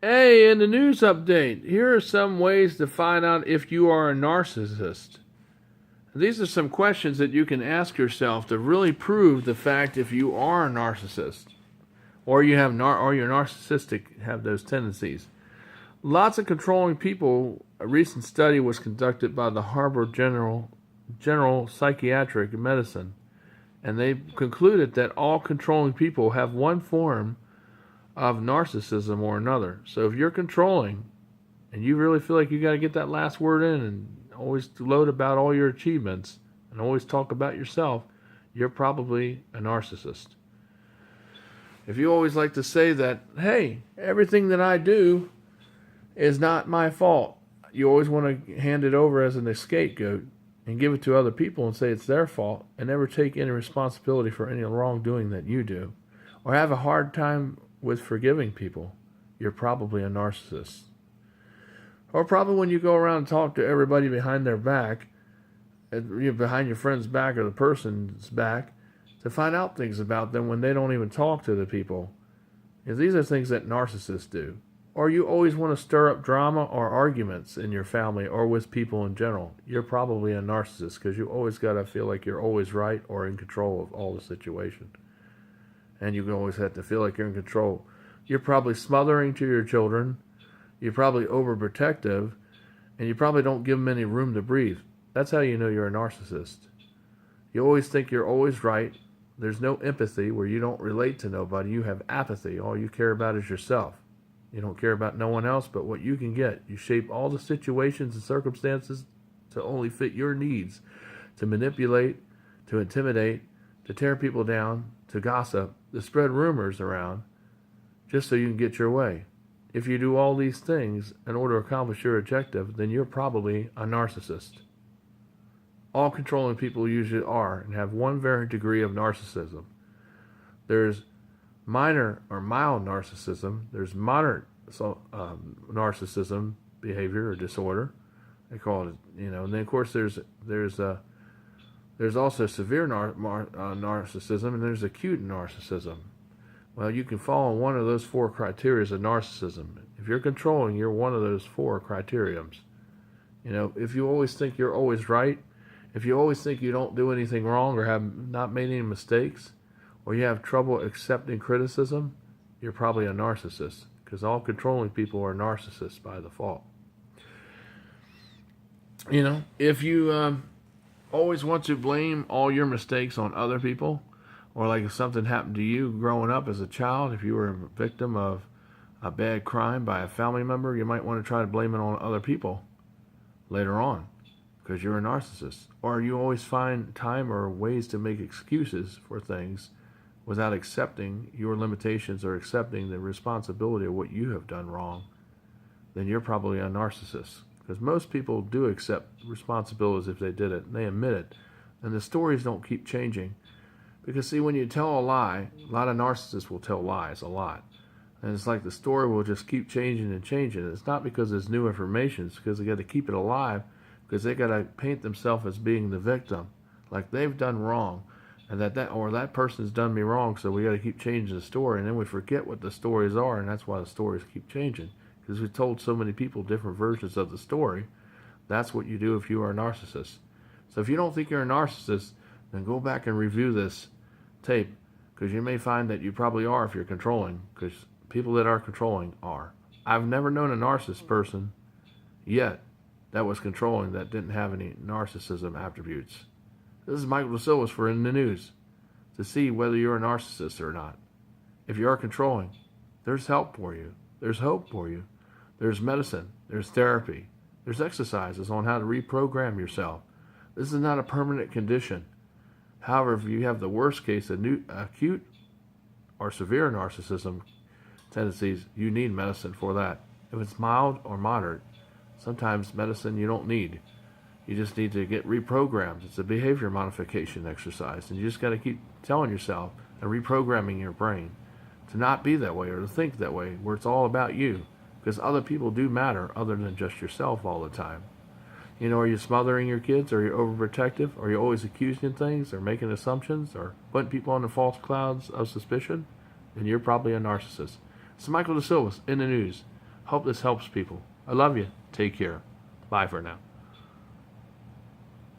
Hey, in the news update, here are some ways to find out if you are a narcissist. These are some questions that you can ask yourself to really prove the fact if you are a narcissist or or you're narcissistic, have those tendencies. Lots of controlling people. A recent study was conducted by the Harvard General Psychiatric Medicine, and they concluded that all controlling people have one form of narcissism or another. So if you're controlling and you really feel like you got to get that last word in and always gloat about all your achievements and always talk about yourself, you're probably a narcissist. If you always like to say that, hey, everything that I do is not my fault, you always want to hand it over as an scapegoat and give it to other people and say it's their fault and never take any responsibility for any wrongdoing that you do, or have a hard time with forgiving people, you're probably a narcissist. Or probably when you go around and talk to everybody behind their back, behind your friend's back or the person's back, to find out things about them when they don't even talk to the people. Because these are things that narcissists do. Or you always want to stir up drama or arguments in your family or with people in general. You're probably a narcissist because you always got to feel like you're always right or in control of all the situation. And you always have to feel like you're in control. You're probably smothering to your children. You're probably overprotective. And you probably don't give them any room to breathe. That's how you know you're a narcissist. You always think you're always right. There's no empathy where you don't relate to nobody. You have apathy. All you care about is yourself. You don't care about no one else but what you can get. You shape all the situations and circumstances to only fit your needs, to manipulate, to intimidate, to tear people down, to gossip, to spread rumors around, just so you can get your way. If you do all these things in order to accomplish your objective, then you're probably a narcissist. All controlling people usually are and have one varying degree of narcissism. There's minor or mild narcissism. There's moderate narcissism behavior or disorder. They call it, And then of course there's also severe narcissism, and there's acute narcissism. Well, you can fall in one of those four criteria of narcissism. If you're controlling, you're one of those four criterions. If you always think you're always right, if you always think you don't do anything wrong or have not made any mistakes, or you have trouble accepting criticism, you're probably a narcissist, because all controlling people are narcissists by default. If you always want to blame all your mistakes on other people, or like if something happened to you growing up as a child, if you were a victim of a bad crime by a family member, you might want to try to blame it on other people later on, because you're a narcissist. Or you always find time or ways to make excuses for things without accepting your limitations or accepting the responsibility of what you have done wrong, then you're probably a narcissist. Because most people do accept responsibilities if they did it, and they admit it. And the stories don't keep changing. Because see, when you tell a lie, a lot of narcissists will tell lies a lot. And it's like the story will just keep changing and changing. It's not because there's new information, it's because they got to keep it alive, because they got to paint themselves as being the victim, like they've done wrong, and that person's done me wrong, so we got to keep changing the story, and then we forget what the stories are, and that's why the stories keep changing, because we told so many people different versions of the story. That's what you do if you are a narcissist. So if you don't think you're a narcissist, then go back and review this tape, because you may find that you probably are if you're controlling, because people that are controlling are. I've never known a narcissist person yet that was controlling that didn't have any narcissism attributes. This is Michael DeSilva for In the News, to see whether you're a narcissist or not. If you are controlling, there's help for you. There's hope for you. There's medicine. There's therapy. There's exercises on how to reprogram yourself. This is not a permanent condition. However, if you have the worst case of acute or severe narcissism tendencies, you need medicine for that. If it's mild or moderate, sometimes medicine you don't need. You just need to get reprogrammed. It's a behavior modification exercise, and you just got to keep telling yourself and reprogramming your brain to not be that way or to think that way, where it's all about you, because other people do matter other than just yourself all the time. Are you smothering your kids? Are you overprotective? Are you always accusing things or making assumptions or putting people on the false clouds of suspicion? Then you're probably a narcissist. It's Michael DeSilva in the News. Hope this helps people. I love you. Take care. Bye for now.